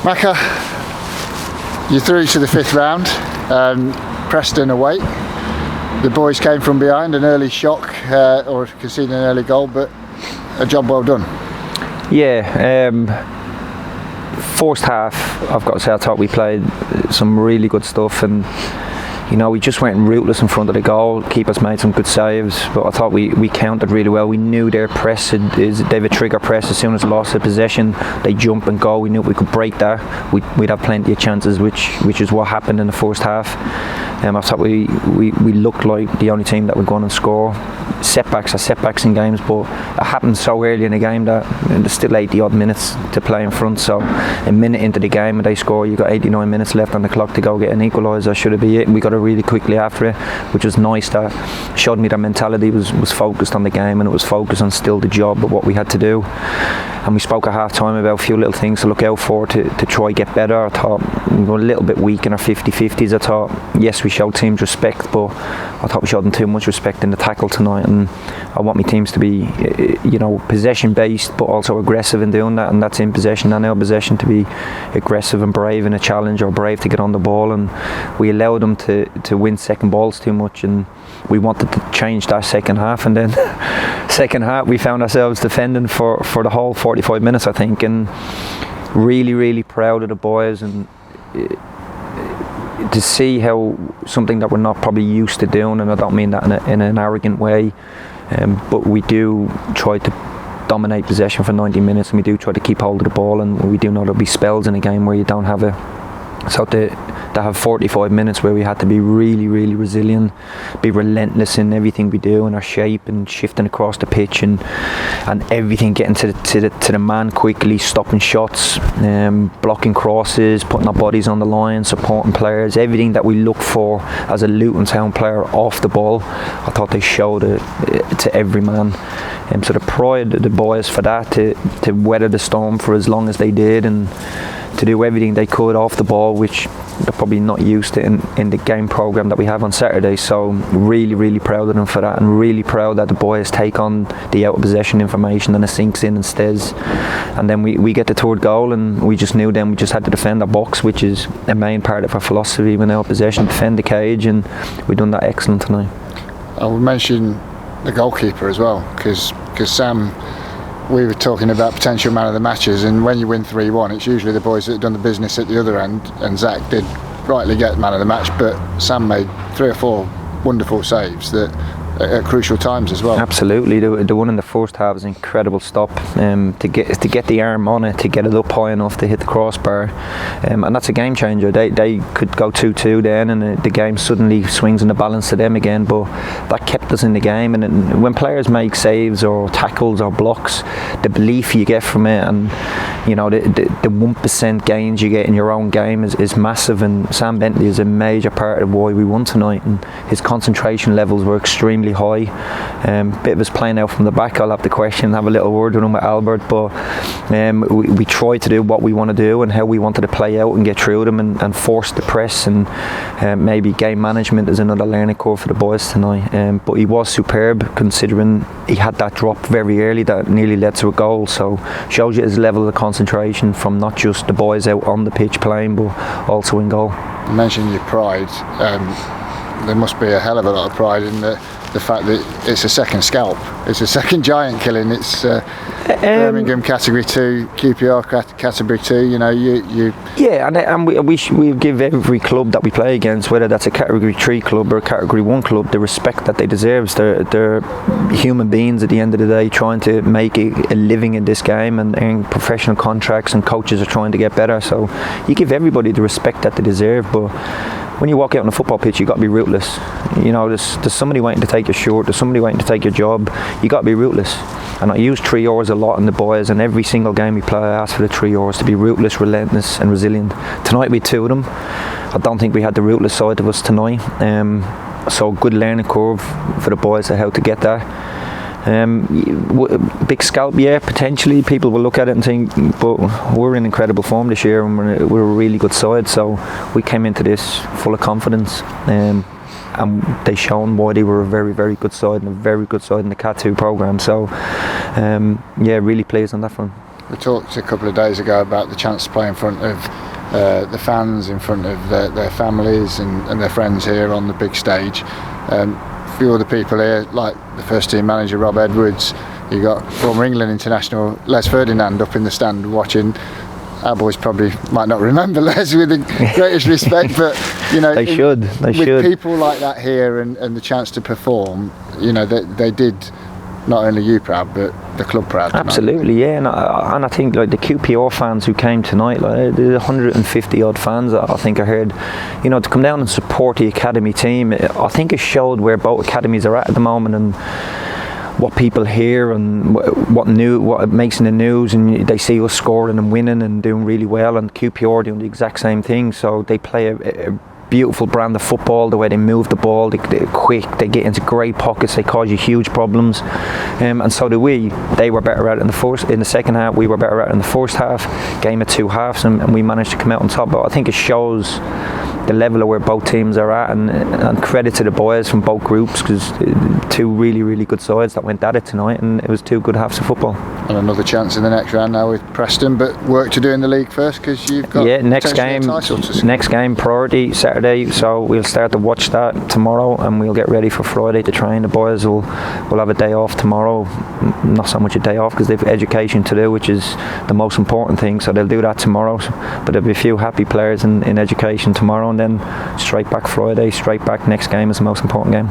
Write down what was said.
Macca, you're through to the 5th round. Preston away. The boys came from behind, an early shock or conceding an early goal, but a job well done. Yeah, first half, I've got to say, I thought we played some really good stuff, and we just went rootless in front of the goal. Keepers made some good saves, but I thought we countered really well. We knew their press, they have a trigger press. As soon as they lost the possession, they jump and go. We knew we could break that. We'd have plenty of chances, which is what happened in the first half. I thought we looked like the only team that would go on and score. Setbacks are setbacks in games, but it happened so early in the game that there's still 80 odd minutes to play in front. So a minute into the game and they score, you've got 89 minutes left on the clock to go get an equaliser. Should it be it? We got it really quickly after it, which was nice. That showed me that mentality was focused on the game, and it was focused on still the job of what we had to do. And we spoke at half time about a few little things to look out for to try get better. I thought we were a little bit weak in our 50-50s. I thought, yes, we showed teams respect, but I thought we showed them too much respect in the tackle tonight. And I want my teams to be, possession based, but also aggressive in doing that. And that's in possession and out of possession, to be aggressive and brave in a challenge, or brave to get on the ball. And we allowed them to win second balls too much, and we wanted to change that second half. And then second half we found ourselves defending for the whole 45 minutes, I think, and really, really proud of the boys, and to see how something that we're not probably used to doing, and I don't mean that in an arrogant way, but we do try to dominate possession for 90 minutes, and we do try to keep hold of the ball, and we do know there'll be spells in a game where you don't have it. So to have 45 minutes where we had to be really, really resilient, be relentless in everything we do, in our shape and shifting across the pitch, and everything, getting to the man quickly, stopping shots, blocking crosses, putting our bodies on the line, supporting players, everything that we look for as a Luton Town player off the ball. I thought they showed it to every man. So the pride of the boys for that, to weather the storm for as long as they did, and to do everything they could off the ball, which they're probably not used to in the game programme that we have on Saturday. So really, really proud of them for that, and really proud that the boys take on the out of possession information and it sinks in and stays. And then we get the third goal, and we just knew then we just had to defend our box, which is a main part of our philosophy when out of possession, defend the cage, and we've done that excellent tonight. I will mention the goalkeeper as well, because Sam, we were talking about potential man of the matches, and when you win 3-1, it's usually the boys that have done the business at the other end, and Zach did rightly get man of the match, but Sam made 3 or 4 wonderful saves that at crucial times as well. Absolutely, the one in the first half was an incredible stop, to get the arm on it, to get it up high enough to hit the crossbar, and that's a game changer. They could go 2-2 then, and the game suddenly swings in the balance to them again, but that kept us in the game. And when players make saves or tackles or blocks, the belief you get from it, and the 1% gains you get in your own game is massive. And Sam Bentley is a major part of why we won tonight, and his concentration levels were extremely high. Bit of us playing out from the back. I'll have to have a little word with him with Albert, but we tried to do what we want to do and how we wanted to play out and get through them, and force the press, and maybe game management is another learning curve for the boys tonight. But he was superb, considering he had that drop very early that nearly led to a goal. So shows you his level of concentration from not just the boys out on the pitch playing, but also in goal. You mentioned your pride. There must be a hell of a lot of pride in the fact that it's a second scalp, it's a second giant killing. It's Birmingham Category 2, QPR Category 2. Yeah, and we give every club that we play against, whether that's a Category 3 club or a Category 1 club, the respect that they deserve. They're human beings at the end of the day, trying to make a living in this game and earn professional contracts, and coaches are trying to get better. So you give everybody the respect that they deserve, but when you walk out on a football pitch, you got to be ruthless. There's somebody waiting to take your shirt, there's somebody waiting to take your job. You got to be ruthless. And I use 3 R's a lot in the boys, and every single game we play I ask for the 3 R's, to be ruthless, relentless and resilient. Tonight we had 2 of them. I don't think we had the ruthless side of us tonight. So good learning curve for the boys of how to get that. Big scalp, yeah, potentially people will look at it and think, but we're in incredible form this year, and we're a really good side. So we came into this full of confidence, and they shown why they were a very, very good side, and a very good side in the Cat 2 programme. So yeah, really pleased on that front. we talked a couple of days ago about the chance to play in front of the fans, in front of their families and their friends here on the big stage. A few other people here, like the first team manager Rob Edwards. You got former England international Les Ferdinand up in the stand watching. Our boys probably might not remember Les with the greatest respect, but you know, they should. With people like that here and the chance to perform, you know, they did not only you proud, but the club proud. Absolutely, yeah, and I think like the QPR fans who came tonight, like there's 150 odd fans. I think I heard, you know, to come down and support the academy team. I think it showed where both academies are at the moment and what people hear and what makes in the news, and they see us scoring and winning and doing really well, and QPR doing the exact same thing. So they play a beautiful brand of football, the way they move the ball, they're quick, they get into great pockets, they cause you huge problems, and so do we. They were better at it in the second half, we were better at it in the first half, game of two halves, and we managed to come out on top. But I think it shows the level of where both teams are at, and credit to the boys from both groups, because two really, really good sides that went at it tonight, and it was two good halves of football. And another chance in the next round now with Preston, but work to do in the league first, because you've got next game priority Saturday, so we'll start to watch that tomorrow, and we'll get ready for Friday to train. The boys will have a day off tomorrow, not so much a day off because they've education to do, which is the most important thing, so they'll do that tomorrow. But there'll be a few happy players in education tomorrow, and then straight back Friday, straight back next game is the most important game.